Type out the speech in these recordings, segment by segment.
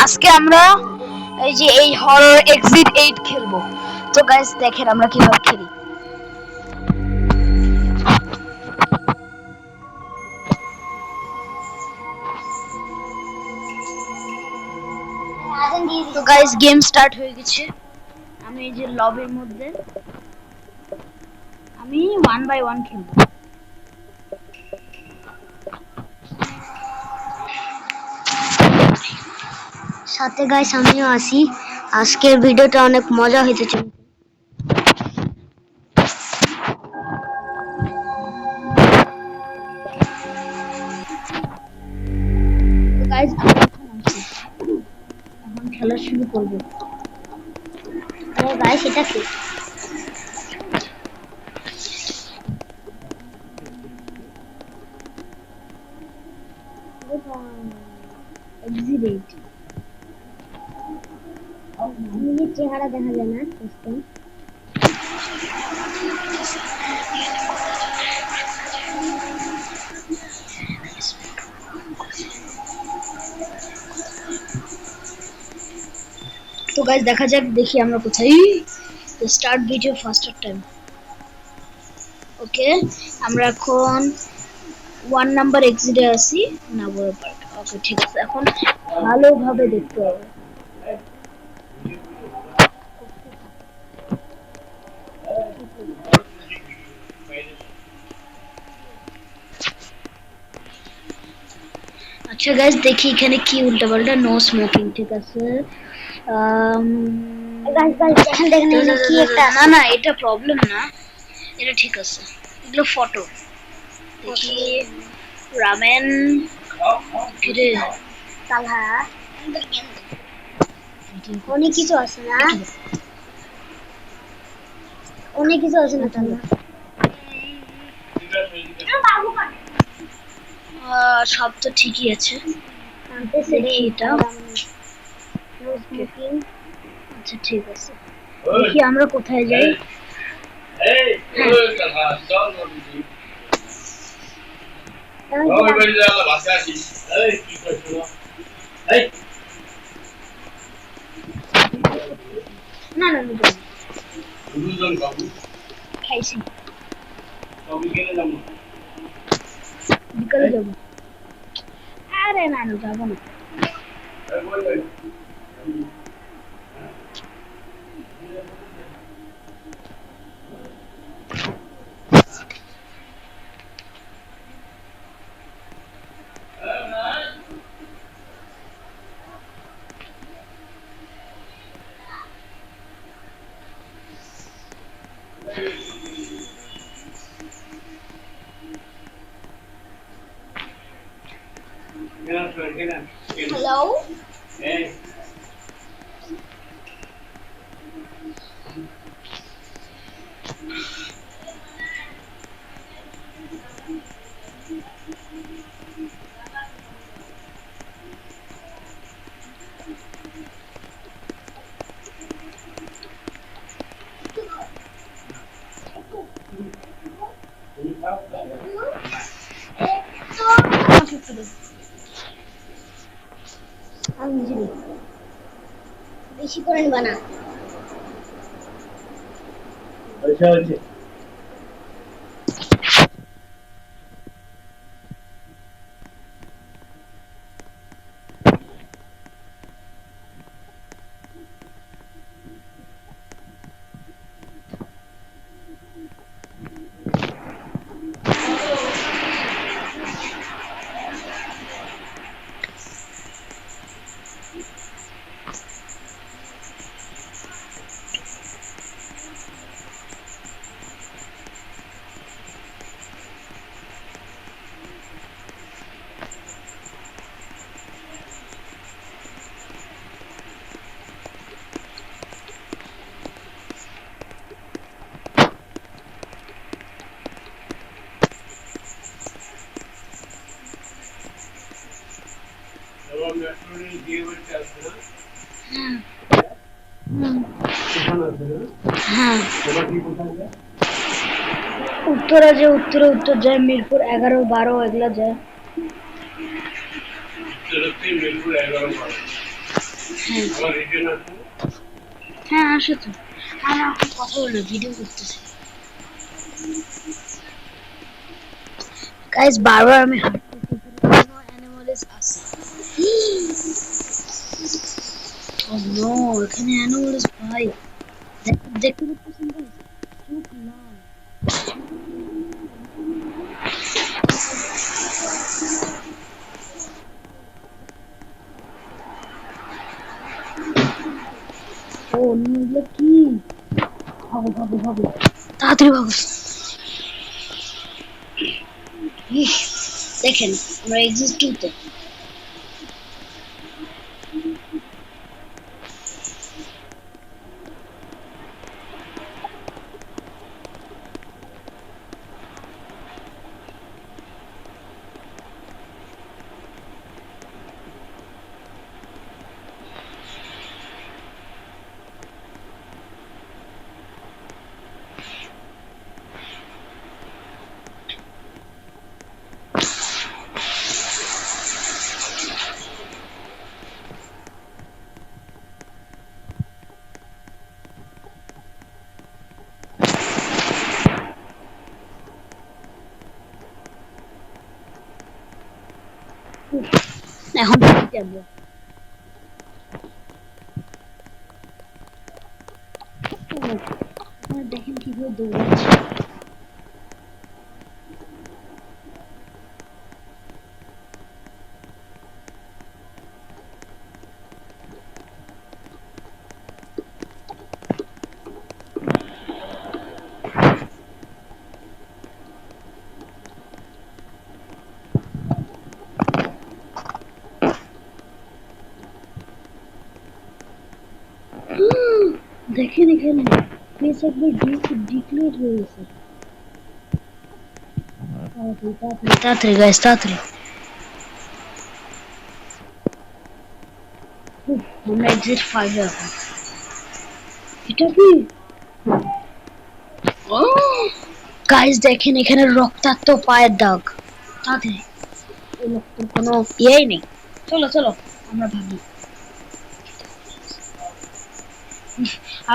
আজকে আমরা এই হরর এক্সিট 8 খেলবো। তো গাইস দেখেন আমরা কিভাবে খেলি। তো গাইস গেম স্টার্ট হয়ে গেছে। আমি এই যে লবির মধ্যে আমি 1 বাই 1 খেলবো। সাথে গাইস আমিও আসি। আজকের ভিডিওটা অনেক মজা হইতে চলেছে। তো গাইস এখন খেলা শুরু করব। আরে গাইস এটা কি? এক্সিট 8 নিজের চেহারা দেখা যায় না বুঝতেন। তো গাইস দেখা যাক, দেখি আমরা কোথায়। Start video faster time. Okay, আমরা এখন 1 নাম্বার এক্সিটে আছি, নাবর পার্ক। ওকে ঠিক আছে, এখন ভালোভাবে দেখতে হবে। আচ্ছা গাইস দেখি এখানে কি উল্টাপাল্টা। নো স্মোকিং, ঠিক আছে। গাইস গাইস দেখেন দেখেন এখানে কি একটা না না, এটা প্রবলেম না, এটা ঠিক আছে। এগুলো ফটো দেখি। রামেন কিরে কালহা অনেক কিছু আছে না, অনেক কিছু আছে না তাহলে। সব তো ঠিকই আছে। কানতেছে রে এটা নো স্মোকিং। আচ্ছা ঠিক আছে, দেখি আমরা কোথায় যাই। না না না খাইছি, বিকালে যাবো। আরে না না, যাবো না। হ্যালো বেশি করে নিবা না। হ্যাঁ, উত্তরা যে উত্তরে উত্তর যায়, মিরপুর 11, 12 এগুলা যায়। হ্যাঁ হ্যাঁ আসো তো। আমরা এখন কথা বলবো, ভিডিও করতেছি। গাইস বারবার আমি হাঁটতেছি, কোনো অ্যানিমালস আছে। ও নো, এখানে অ্যানিমালস ভাই। দেখতে পাচ্ছেন গাইস, চোখ লাল। ও এগুলো কি? ভাগো ভাগো ভাগো, তাড়াতাড়ি ভাগো। ইস, দেখেন আমরা এক্সিস্ট টুতে। এখন কি আমরা দেখেন কিভাবে দৌড়াচ্ছে। দেখেন এখানে বেশ একবার ডিক্লেয়ার হয়ে গেছে। তাড়াতাড়ি তাড়াতাড়ি তাড়াতাড়ি গাইস, তাড়াতাড়ি। আমরা এক্সিট 5 এ এখন। এটা কি? গাইস দেখেন এখানে রক্তাক্ত পায়ের দাগ। তাড়াতাড়ি, এই লোকটার কোনো ইয়েই নেই। চলো চলো আমরা ভাগি।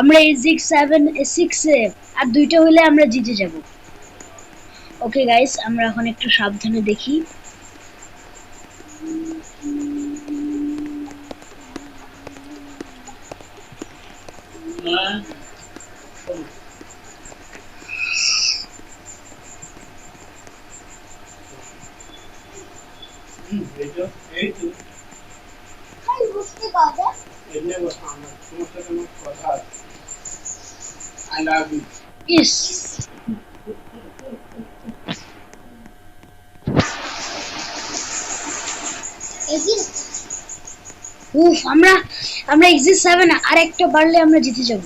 আমরা এক্সিট 7 6 এ আর দুইটা হইলে আমরা জিতে যাব। ওকে গাইস, আমরা এখন একটু সাবধানে দেখি। ইস, উফ, আমরা এক্সিট 7 আর একটা বাড়লে আমরা জিতে যাব।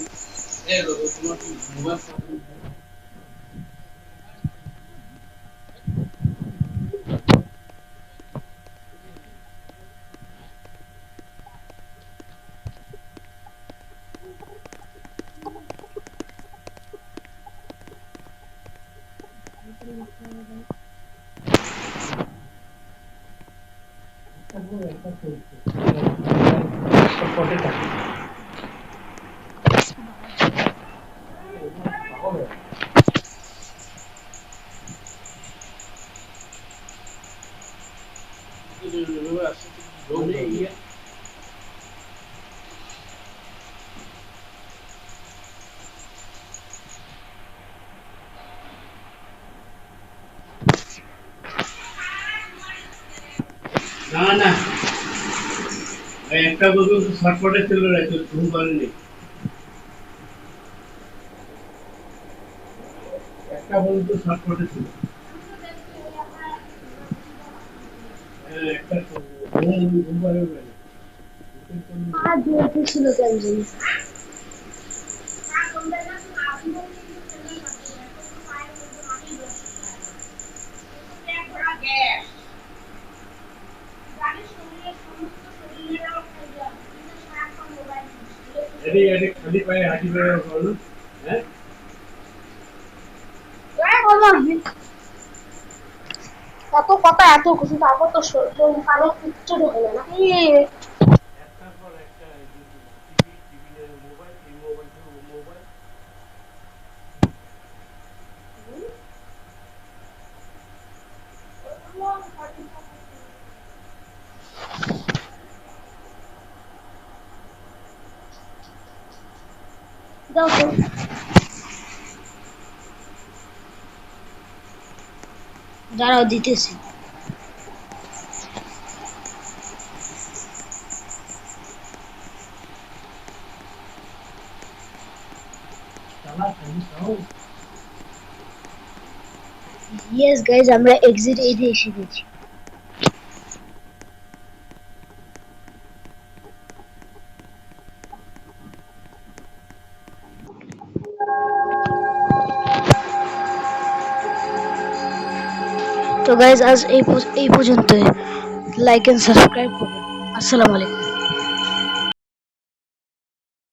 না না, একটা বছর শর্টকাটে চলে গেছে, ঘুম পারেনি। একটা বছর তো শর্টকাটে ছিল। হ্যাঁ, একটা ঘুম পারে। আর জোরে ছিল কেন জানি। খালি পায়ে হাঁটি বেড়া করলো। হ্যাঁ, কত কথা এত কিছু, তারপর তো শরীর কালো কিচ্ছু ঢোকে না নাকি। একটার পর একটা দাও তো। দাঁড়াও দিতেছি। চালা খালি খাও ইয়েস গাইজ, আমরা এক্সিট এরিয়া এসে গেছি। তো গাইজ আজ এই পর্যন্তই। লাইক এন্ড সাবস্ক্রাইব করবেন। আসসালামু আলাইকুম।